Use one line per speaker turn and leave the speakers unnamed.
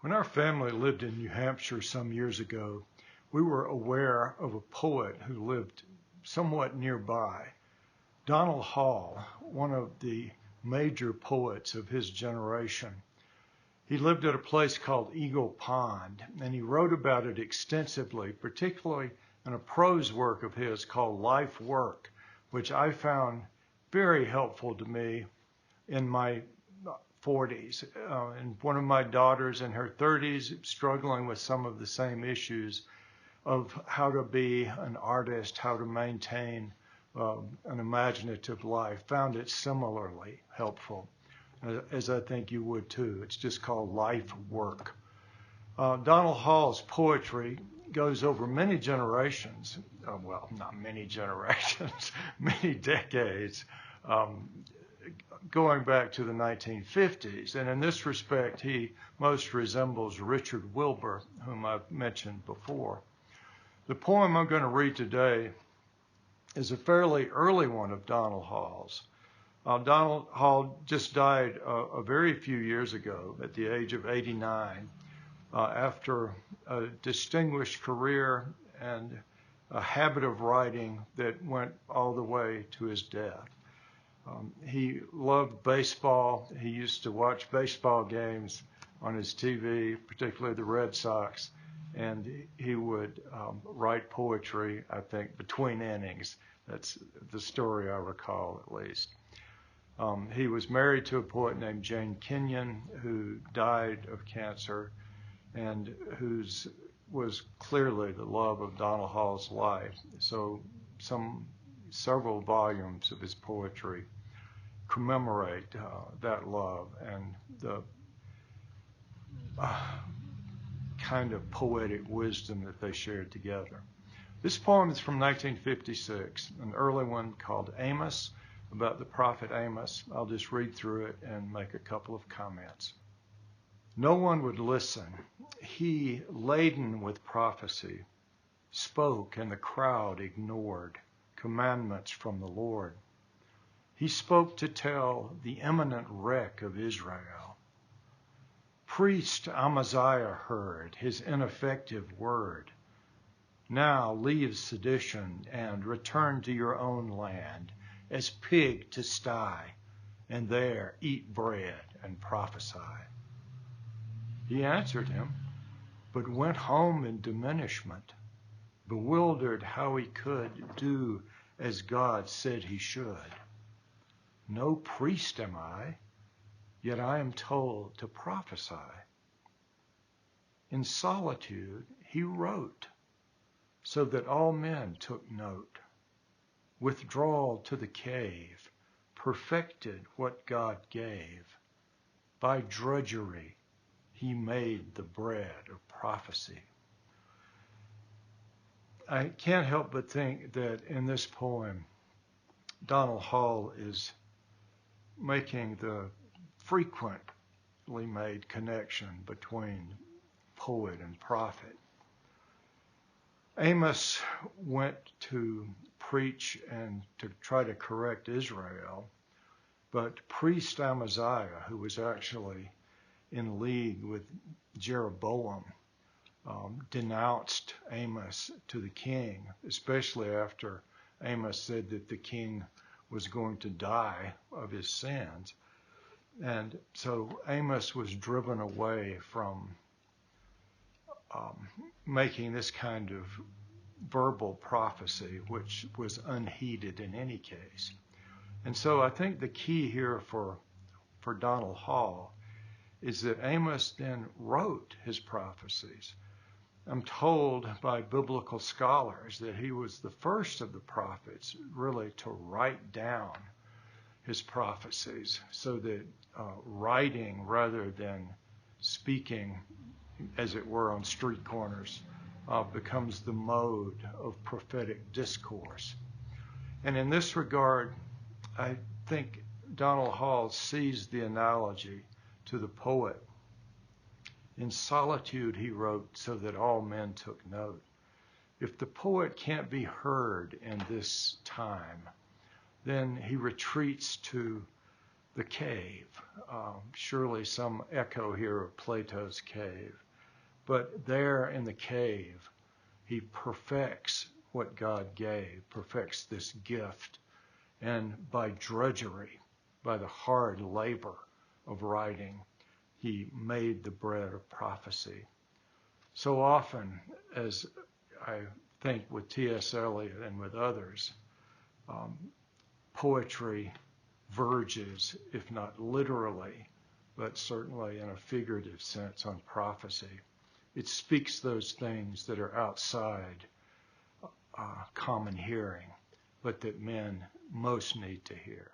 When our family lived in New Hampshire some years ago, we were aware of a poet who lived somewhat nearby. Donald Hall, one of the major poets of his generation. He lived at a place called Eagle Pond, and he wrote about it extensively, particularly in a prose work of his called Life Work, which I found very helpful to me in my 40s. And one of my daughters in her 30s, struggling with some of the same issues of how to be an artist, how to maintain an imaginative life, found it similarly helpful, as I think you would too. It's just called Life Work. Donald Hall's poetry goes over many generations, well, not many generations, many decades, going back to the 1950s. And in this respect, he most resembles Richard Wilbur, whom I've mentioned before. The poem I'm going to read today is a fairly early one of Donald Hall's. Donald Hall just died a very few years ago at the age of 89 after a distinguished career and a habit of writing that went all the way to his death. He loved baseball. He used to watch baseball games on his TV, particularly the Red Sox, and he would write poetry, I think, between innings. That's the story I recall, at least. He was married to a poet named Jane Kenyon, who died of cancer, and whose was clearly the love of Donald Hall's life. So several volumes of his poetry commemorate that love and the kind of poetic wisdom that they shared together. This poem is from 1956, an early one called Amos, about the prophet Amos. I'll just read through it and make a couple of comments. No one would listen. He, laden with prophecy, spoke and the crowd ignored commandments from the Lord. He spoke to tell the imminent wreck of Israel. Priest Amaziah heard his ineffective word. Now leave sedition and return to your own land as pig to sty, and there eat bread and prophesy. He answered him, but went home in diminishment, bewildered how he could do as God said he should. No priest am I, yet I am told to prophesy. In solitude he wrote, so that all men took note. Withdrawal to the cave, perfected what God gave. By drudgery he made the bread of prophecy. I can't help but think that in this poem, Donald Hall is making the frequently made connection between poet and prophet. Amos went to preach and to try to correct Israel, but priest Amaziah, who was actually in league with Jeroboam, denounced Amos to the king, especially after Amos said that the king was going to die of his sins. And so Amos was driven away from making this kind of verbal prophecy, which was unheeded in any case. And so I think the key here for Donald Hall is that Amos then wrote his prophecies. I'm told by biblical scholars that he was the first of the prophets really to write down his prophecies, so that writing rather than speaking, as it were, on street corners, becomes the mode of prophetic discourse. And in this regard, I think Donald Hall sees the analogy to the poet. In solitude he wrote, so that all men took note. If the poet can't be heard in this time, then he retreats to the cave. Surely some echo here of Plato's cave. But there in the cave, he perfects what God gave, perfects this gift. And by drudgery, by the hard labor of writing, he made the bread of prophecy. So often, as I think with T.S. Eliot and with others, poetry verges, if not literally, but certainly in a figurative sense, on prophecy. It speaks those things that are outside common hearing, but that men most need to hear.